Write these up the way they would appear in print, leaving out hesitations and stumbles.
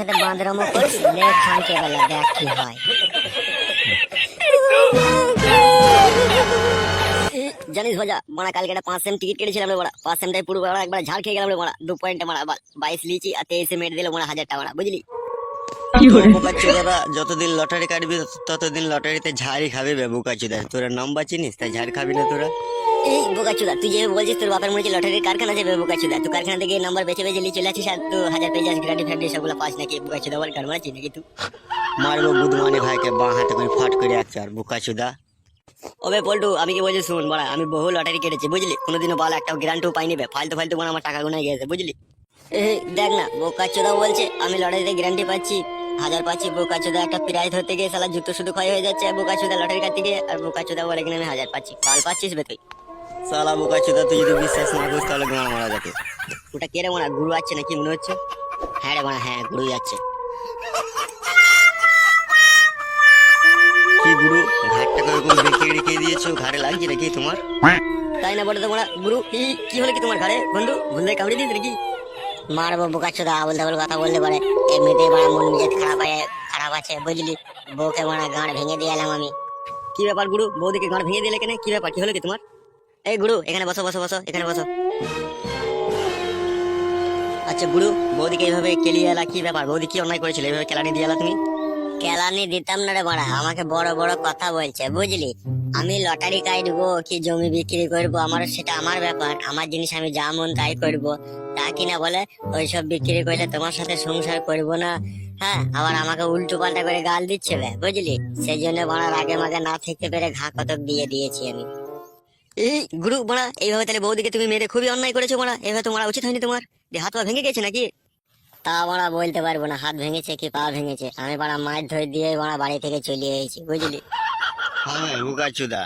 সাথে বাঁদরামো করিস, লে খানকে বেলা দেখ কি হয়। জানিস ভাজা মারা কালকে একটা 5 সেম টিকিট কেটেছিলাম রে মারা, 5 সেমটাই পুরো মারা একবার ঝাড় খেয়ে গেলাম রে মারা। 2 পয়েন্টে মারা 22 লিচি আর 23 মেরে দিল মারা 1000 টাকা মারা, বুঝলি? বোকাচোদারা যতদিন লটারি কাটবি ততদিন লটারিতে ঝাড়ি খাবি বে বোকাচোদা। তোরা নাম্বার চিনিস তাই ঝাড় খাবি না তোরা? এই বোকাচুদা, তুই যে বলছিস তোর বাপের মনে হচ্ছে লটারির কারখানা যাবে বোকাচুদা, তুই কারখানা থেকে নাম্বার বেচে বেচে নিয়ে চলে আসিস আর তুই 1000 পেয়ে যাস, গ্যারান্টি ফ্যান্টি সবগুলো পাস নাকি বোকাচুদা? বল কার মারাচ্ছিস নাকি তুই? মারবো বুধমানি ভাইকে বাঁ হাতে করে ফট করে একটা আর বোকাচোদা। ওবে পল্টু, আমি কি বলছি শুন বড়া, আমি বহু লটারি কেটেছি বুঝলি, কোনোদিনও বল একটাও গ্যারান্টিও পাইনি বে, ফালতু ফালতু মানে আমার টাকা গুনাই গেছে বুঝলি। এই দেখ না বোকাচোদা বলছে আমি লটারিতে গ্যারান্টি পাচ্ছি, 1000 পাচ্ছি, বোকাচোদা একটা প্রাইজ ধরতে গিয়ে শালা জুতো শুধু ক্ষয় হয়ে যাচ্ছে বোকাচোদা লটারি কাটতে গিয়ে, আর বোকাচোদা বলে কিনা আমি 1000 পাচ্ছি। ভাল পাচ্ছিস বে তুই? সালা বোকাচোদা, তুই যদি বিশ্বাস না করিস তাহলে গান মারা যাবে। ওটা কে রে মারা, গুরু আছে নাকি মনে হচ্ছে? হ্যাঁ রে মারা, হ্যাঁ গুরুই আছে। কি গুরু, ঘাটটাকে ওরকম বেঁকিয়ে রেখে দিয়েছো, ঘাড়ে লাগছে নাকি তোমার? তাই না বলে তো মারা গুরু, কি হলো কি তোমার ঘরে বন্ধু, ভুলে কামড়ে দিয়েছে নাকি? মারবো বোকাচোদা, আবল তাবল কথা বললে পারে, এমনিতেই মারা মন মেজাজ খারাপ আছে বুঝলি, বউকে মারা গাঁড় ভেঙে দিয়ে এলাম আমি। কি ব্যাপার গুরু, বৌদিকে গাঁড় ভেঙে দিলে কেন, কি ব্যাপার, কি হলো কি তোমার? এই গুরু এখানে বসো বসো বসো, এখানে বসো। আচ্ছা গুরু, বৌদিকে এইভাবে কেলিয়ে এলা, কি ব্যাপার, বৌদি কি অন্যায় করেছিল এইভাবে কেলানি দিয়ে এলা তুমি? কেলানি দিতাম না রে মারা, আমাকে বড় বড় কথা বলছে বুঝলি। আমি লটারি কাটবো কি জমি বিক্রি করবো, আমার সেটা আমার ব্যাপার, আমার জিনিস আমি যা মন তাই করবো। তা কিনা বলে ওইসব বিক্রি করলে তোমার সাথে সংসার করবো না, হ্যাঁ আবার আমাকে উল্টো পাল্টা করে গাল দিচ্ছে বে বুঝলি। সেই জন্য মারার আগে মাগে না থেকে পেরে ঘা কতক দিয়ে দিয়েছি আমি। এই গুরু মারা, এইভাবে তাহলে বৌদিকে তুমি মেরে খুবই অন্যায় করেছো মারা, এইভাবে তো মারা উচিত হয়নি তোমার, দিয়ে হাত পা ভেঙে গেছে নাকি? তা মারা বলতে পারবো না হাত ভেঙেছে কি পা ভেঙেছে, আমি মারা মাছ ধরে দিয়ে মারা বাড়ি থেকে চলে এসেছি বুঝলি। হবে বোকাচোদা,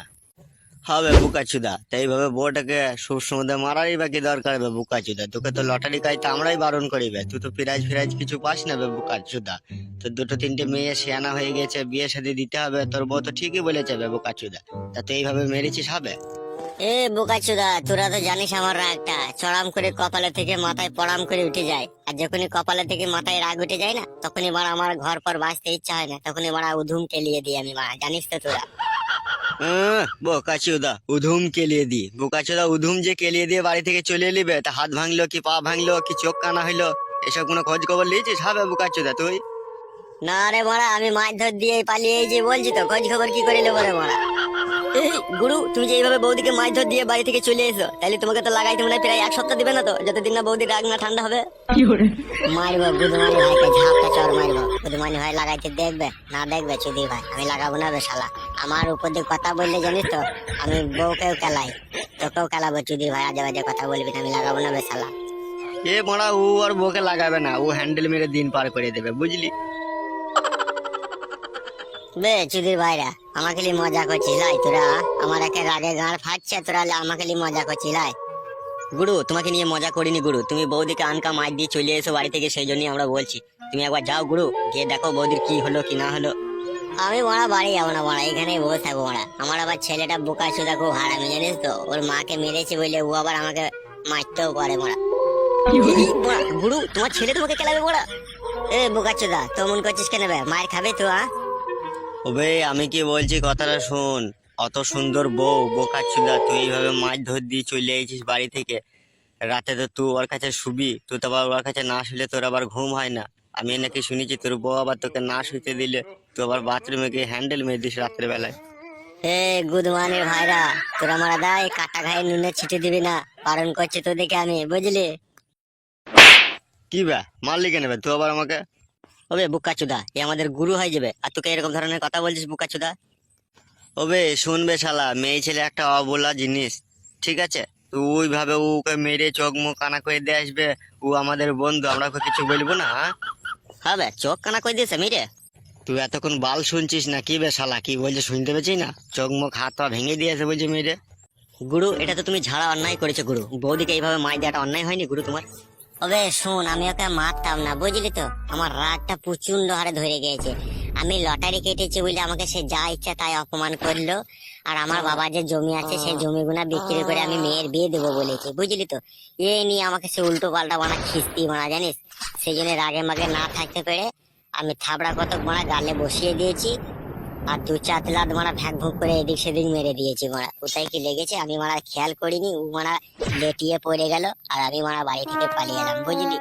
হবে বোকাচোদা, তাই এইভাবে বউটাকে সবসময় মারারই বা কি দরকার বে বোকাচোদা? তোকে তো লটারি কাইতে আমরাই বারণ করিবে, তুই তো প্রাইজ ফিরাইজ কিছু পাস না বে বোকাচোদা। তোর 2-3টে মেয়ে শিয়ানা হয়ে গেছে, বিয়ে শাদী দিতে হবে, তোর বউ তো ঠিকই বলেছে বে বোকাচোদা। তা তুই এইভাবে মেরেছিস হবে? এ বোকাচোদা, তোরা তো জানিস আমার রাগটা চড়াম করে কপালে থেকে মাথায় পড়াম করে উঠে যায়, আর যখনই কপালে থেকে মাথায় রাগ উঠে যায় না, তখনই মারা আমার ঘর পর বাঁচতে ইচ্ছা হয় না, তখনই মারা উধুম কেলিয়ে দিই আমি মারা, জানিস তো তোরা। বোকাচোদা উধুম কেলিয়ে দি, বোকাচোদা উধুম যে কেলিয়ে দিয়ে বাড়ি থেকে চলে এলিবে, তা হাত ভাঙলো কি পা ভাঙলো কি চোখ কানা হইলো এসব কোনো খোঁজ খবর লিয়েছিস হবে বোকাচোদা তুই? না রে মারা, আমি মাছ ধর দিয়ে পালিয়ে এই যে বলছি তো, খোঁজ খবর কি করে নেবো রে মারা। এই গুরু, তুমি যে এইভাবে বৌদিকে মাছ ধর দিয়ে বাড়ি থেকে চলে এসো, তাহলে তোমাকে তো লাগাইতে মনে হয় প্রায় 1 সপ্তাহ দিবে না তো, যতদিন না বৌদির রাগ না ঠান্ডা হবে। মারবো বুধমানি ভাইকে ঝাপটা চর মারবো, বুধমানি ভাই লাগাইতে দেখবে না দেখবে চুদি ভাই, আমি লাগাবো না বে শালা। আমার উপর দিয়ে কথা বললে জানিস তো আমি বউকেও খেলাই, তোকেও খেলাবো চুদি ভাই, আজে বাজে কথা বলবি না, আমি লাগাবো না বে শালা। এ মারা, ও আর বউকে লাগাবে না, ও হ্যান্ডেল মেরে দিন পার করে দেবে বুঝলি। বে চুদির ভাইরা, আমাকে লি মজা করছিস লাই তোরা, আমার একে রাগে গাঁড় ফাটছে, তোরা আমাকে লি মজা করছিস লাই। গুরু তোমাকে নিয়ে মজা করিনি গুরু, তুমি বৌদিকে আনকা মাছ দিয়ে চলে এসো বাড়ি থেকে, সেই জন্যই আমরা বলছি তুমি একবার যাও গুরু, গিয়ে দেখো বৌদির কি হলো কি না হলো। আমি মারা বাড়ি যাবো না মারা, এখানেই বসে থাকবো মারা, আমার আবার ছেলেটা বোকা চোদা খুব হারামি জানিস তো, ওর মাকে মেরেছে বলে ও আবার আমাকে মারতেও পারে মারা। গুরু তোমার ছেলে তোমাকে খেলাবে মারা? এ বোকা চোদা তো মন করছিস কেন বে, মায়ের খাবে তো? ওবে আমি কি বলছি কথাটা শোন, অত সুন্দর বউ বোকাচোদা, তুই এইভাবে মাছ ধর দিয়ে চলে এসেছিস বাড়ি থেকে, রাতে তো তুই ওর কাছে শুবি, তুই তো আবার ওর কাছে না শুলে তোর আবার ঘুম হয় না। আমি নাকি শুনেছি তোর বউ আবার তোকে না শুতে দিলে তুই আবার বাথরুমে গিয়ে হ্যান্ডেল মেরে দিস রাত্রে বেলায়। এ গুদমানের ভাইরা, তোরা মারা দায় কাটা ঘায়ে নুনে ছিটে দিবি না, বারণ করছি তোদেরকে আমি বুঝলি। কি ব্যা মারলি কেন বে তুই আবার আমাকে? ওবে বুকাচুদা, এ আমাদের গুরু হয়ে যাবে আর তোকে এরকম ধরনের কথা বলছিস বুকাচুদা? ওবে শুনবে শালা, মেয়ে ছেলে একটা অবলা জিনিস, ঠিক আছে? তুই ওইভাবে ওকে মেরে চোখ মুখ কানা করে দিয়ে আসবে, ও আমাদের বন্ধু, আমরা ওকে কিছু বলবো না? হবে চোখ কানা কই দিয়েছে মেরে? তুই এতক্ষণ বাল শুনছিস না কি বে শালা, কি বলছে শুনতে পেয়েছি না? চোখ মুখ হাত পা ভেঙে দিয়েছে বলছে মেরে। গুরু এটা তো তুমি ঝাড়া অন্যায় করেছো গুরু, বৌদিকে এইভাবে মাই দেওয়াটা অন্যায় হয়নি গুরু তোমার? ওবে শোন, আমি ওকে মারতাম না বুঝলি তো, আমার রাগটা প্রচন্ড হারে ধরে গিয়েছে, আমি লটারি কেটেছি বলে আমাকে সে যা ইচ্ছা তাই অপমান করলো, আর আমার বাবা যে জমি আছে সেই জমিগুনা বিক্রি করে আমি মেয়ের বিয়ে দেবো বলেছি বুঝলি তো, এ নিয়ে আমাকে সে উল্টো পাল্টা বানা খিস্তি বানা জানিস, সেই জন্য রাগে মাগে না থাকতে পেরে আমি থাবড়া কতক মারা গালে বসিয়ে দিয়েছি, আর দু চার লাত মারা ভ্যাক ভুক করে এদিক সেদিক মেরে দিয়েছি মারা। কোথায় কি লেগেছে আমি মারা খেয়াল করিনি, ও মারা লেটিয়ে পড়ে গেল আর আমি মারা বাড়ি থেকে পালিয়ে এলাম বুঝলি।